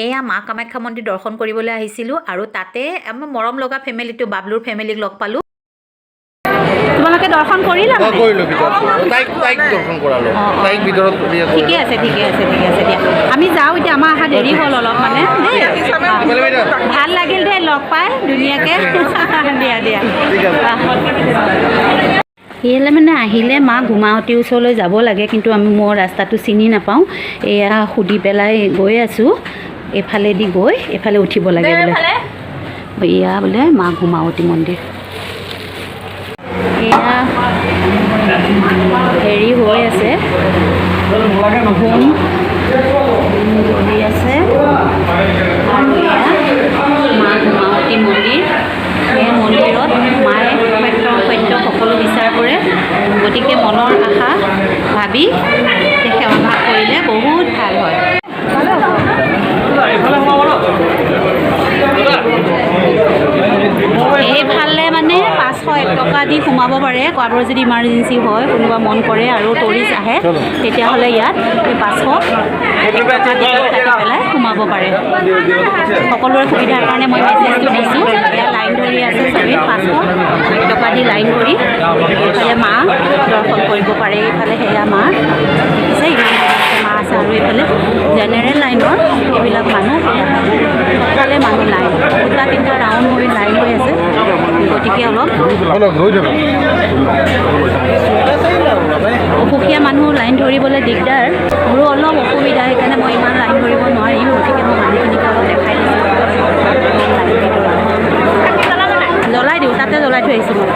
এয়া মা কামাখ্যা মন্দিৰ দৰ্শন কৰিবলৈ আহিছিলোঁ আৰু তাতে আমাৰ মৰম লগা ফেমিলিটো বাবলুৰ ফেমিলিক লগ পালোঁ। তোমালোকে দৰ্শন কৰিলা? কৰিলোঁ, তাইক দৰ্শন কৰালোঁ, তাইক ভিতৰত। ঠিকে আছে দিয়া। আমি যাওঁ এতিয়া, আমাৰ অহা দেৰি হ'ল অলপ মানে। ভাল লাগিল দেই লগ পাই ধুনীয়াকৈ। দিয়া সেয়ালৈ মানে আহিলে মা ঘুমাৱতীৰ ওচৰলৈ যাব লাগে, কিন্তু মই ৰাস্তাটো চিনি নাপাওঁ। এয়া সুধি পেলাই গৈ আছোঁ। এইফালেদি গৈ এইফালে উঠিব লাগে বোলে। এয়া বোলে মা ঘুমাৱতী মন্দিৰ। এয়া হেৰি হৈ আছে, হোম চলি আছে। আৰু এয়া মা ঘুমাৱতী মন্দিৰ। এই মন্দিৰত মায়ে সত্য সকলো বিচাৰ কৰে, গতিকে মনৰ আশা ভাবি সেৱা ভাগ কৰিলে বহুত ভাল হয়। এইফালে মানে 501 টকা দি সোমাব পাৰে, কাৰোবাৰ যদি ইমাৰ্জেঞ্চি হয়, কোনোবা মন কৰে আৰু টুৰিষ্ট আহে, তেতিয়াহ'লে ইয়াত 501 টকা দি পেলাই সোমাব পাৰে। সকলোৰে সুবিধাৰ কাৰণে মই মেছেজটো দিছোঁ। এয়া লাইন ধৰি আছে চবেই, 501 টকা দি লাইন ধৰি এইফালে মা দৰ্শন কৰিব পাৰে। এইফালে সেয়া মা দেখিছে, ইমান মা আছে। আৰু এইফালে জেনেৰেল লাইনৰ এইবিলাক মানুহ, এইফালে মানুহ লাইন 2-3টা ৰাউণ্ড হৈ লাইন হৈ আছে, গতিকে অলপ অসুখীয়া মানুহ লাইন ধৰিবলৈ দিগদাৰ। মোৰো অলপ অসুবিধা, সেইকাৰণে মই ইমান লাইন ধৰিব নোৱাৰিম, গতিকে মই মানুহখিনিকে অলপ দেখাই দিছোঁ। জ্বলাই দিওঁ, তাতে জ্বলাই থৈ আহিছোঁ মই।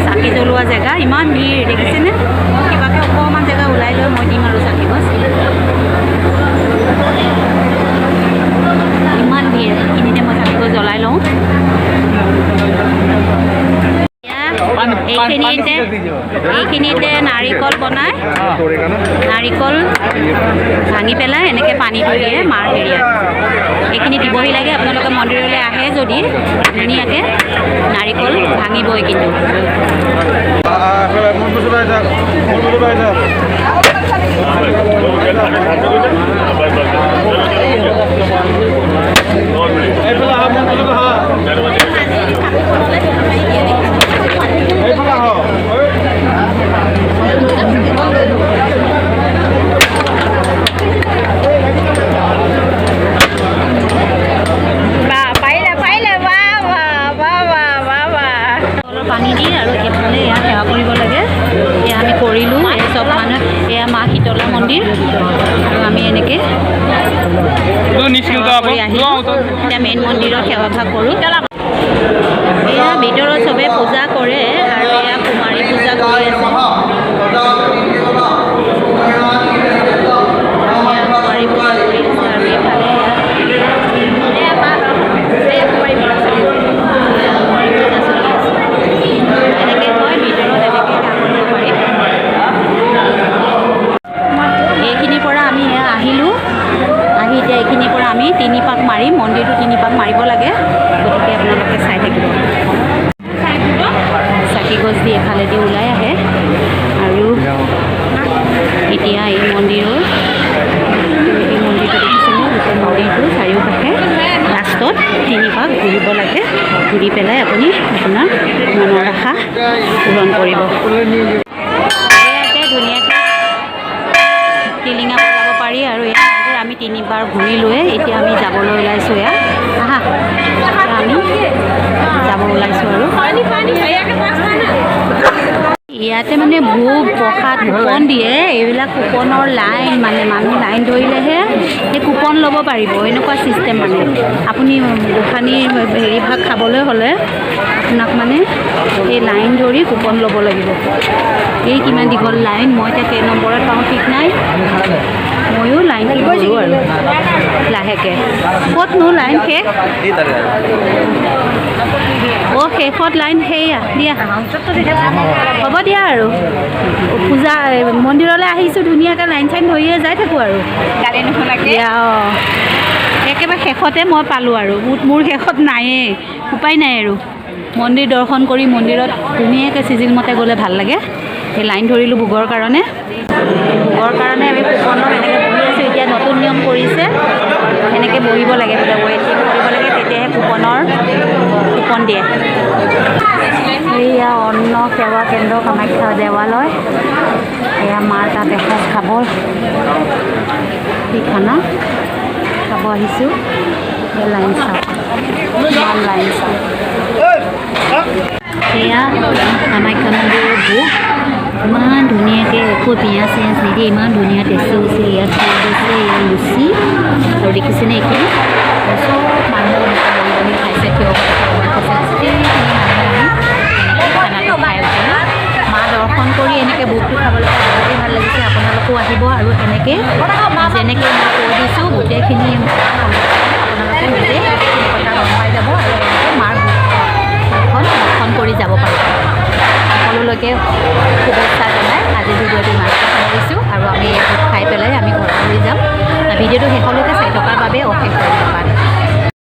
চাকি জ্বলোৱা জেগা, ইমান ভিৰ দেখিছেনে? কিবাকৈ অকণমান জেগা ওলাই লৈ মই দিম আৰু চাকি গছ। ইমান ভিৰ, এইখিনিতে মই চাকি গছ জ্বলাই লওঁ। এইখিনিতে নাৰিকল বনাই, নাৰিকল ভাঙি পেলাই এনেকৈ পানীটো দিয়ে মাৰ হেৰিয়াত। এইখিনি দিবহি লাগে। আপোনালোকে মন্দিৰলৈ আহে যদি ধুনীয়াকৈ নাৰিকল ভাঙিবই কিন্তু। পানী দি আৰু এইফালে এয়া সেৱা কৰিব লাগে। এয়া আমি কৰিলোঁ, এই চব মানুহ। এয়া মা শীতলা মন্দিৰ, আৰু আমি এনেকৈ কৰি আহিলোঁ। এতিয়া মেইন মন্দিৰত সেৱা ভাগ কৰোঁ। এয়া ভিতৰত চবে পূজা কৰে, আৰু এয়া কুমাৰী পূজা কৰি আছে। কুমাৰী পূজা কৰি আছে, আৰু এইফালে এইখিনিৰ পৰা আমি আহিলোঁ। আহি এতিয়া এইখিনিৰ পৰা আমি 3 পাক মাৰিম। মন্দিৰটো 3 পাক মাৰিব লাগে, গতিকে আপোনালোকে চাই থাকিব। চাকি গছ দি এফালেদি ওলাই আহে, আৰু এতিয়া এই মন্দিৰটো দেখিছেনে? গোটেই মন্দিৰটো চাৰিওকাষে লাষ্টত 3 পাক ঘূৰিব লাগে। ঘূৰি পেলাই আপুনি আপোনাৰ মনৰ আশা পূৰণ কৰিব। ইয়াতে ধুনীয়াকৈ টিলিঙা বজাব পাৰি, আৰু এই মন্দিৰ আমি 3 বাৰ ঘূৰি লৈ এতিয়া আমি যাবলৈ ওলাইছোঁ। এয়া আমি যাব ওলাইছোঁ। আৰু ইয়াতে মানে ভোগ প্ৰসাদ কুপন দিয়ে। এইবিলাক কুপনৰ লাইন, মানে মানুহ লাইন ধৰিলেহে সেই কুপন ল'ব পাৰিব, এনেকুৱা চিষ্টেম। মানে আপুনি গোসাঁনীৰ হেৰি ভাগ খাবলৈ হ'লে আপোনাক মানে এই লাইন ধৰি কুপন ল'ব লাগিব। এই কিমান দীঘল লাইন, মই এতিয়া কেই নম্বৰত পাওঁ ঠিক নাই। ময়ো লাইনটো ধৰোঁ আৰু লাহেকৈ। ক'তনো লাইন শেষ? শেষত লাইন সেয়া দিয়া। হ'ব দিয়া। আৰু পূজা মন্দিৰলৈ আহিছোঁ, ধুনীয়াকৈ লাইন চাইন ধৰিয়ে যাই থাকোঁ আৰু গালি নুশুনাকৈ। একেবাৰে শেষতে মই পালোঁ, আৰু মোৰ শেষত নায়েই, উপায় নাই। আৰু মন্দিৰ দৰ্শন কৰি মন্দিৰত ধুনীয়াকৈ চিজিল মতে গ'লে ভাল লাগে। সেই লাইন ধৰিলোঁ ভোগৰ কাৰণে। আমি কুপনৰ এনেকৈ বহি আছোঁ। এতিয়া নতুন নিয়ম কৰিছে, বহিব লাগে বোলে ৱেইটিং কৰিব লাগে তেতিয়াহে কুপন দিয়ে এয়া অন্ন সেৱা কেন্দ্ৰ কামাখ্যা দেৱালয় এয়া মাৰ তাত এসাঁজ খাব কি খানা খাব আহিছোঁ লাইন চাওক ইমান লাইন চাওক এয়া কামাখ্যা মন্দিৰৰ ভোগ ইমান ধুনীয়াকৈ একো পিঁয়াজ চিয়াজ নিদিয়ে ইমান ধুনীয়া টেষ্টি হৈছে ইয়াত গৈছে এয়া লুচি আৰু দেখিছেনে এইখিনি চব মানুহ বহি খাইছে থিয় খানাটো খাই উঠে মা দৰ্শন কৰি এনেকৈ ভোগটো খাবলৈ বহুতেই ভাল লাগিছে আপোনালোকেও আহিব আৰু এনেকৈ যেনেকৈ মই কৈ দিছোঁ গোটেইখিনি আপোনালোকে নিজে কথা গম পাই যাব আৰু এনেকৈ মাৰ ভোগখন দৰ্শন কৰি যাব পাৰিব সকলোলৈকে শুভেচ্ছা জনাই আজি ভিডিঅ'টো ইমানতে সামৰিছোঁ আৰু আমি এই ভোগ খাই পেলাই আমি ঘৰলৈ যাম ভিডিঅ'টো শেষলৈকে চাই থকাৰ বাবে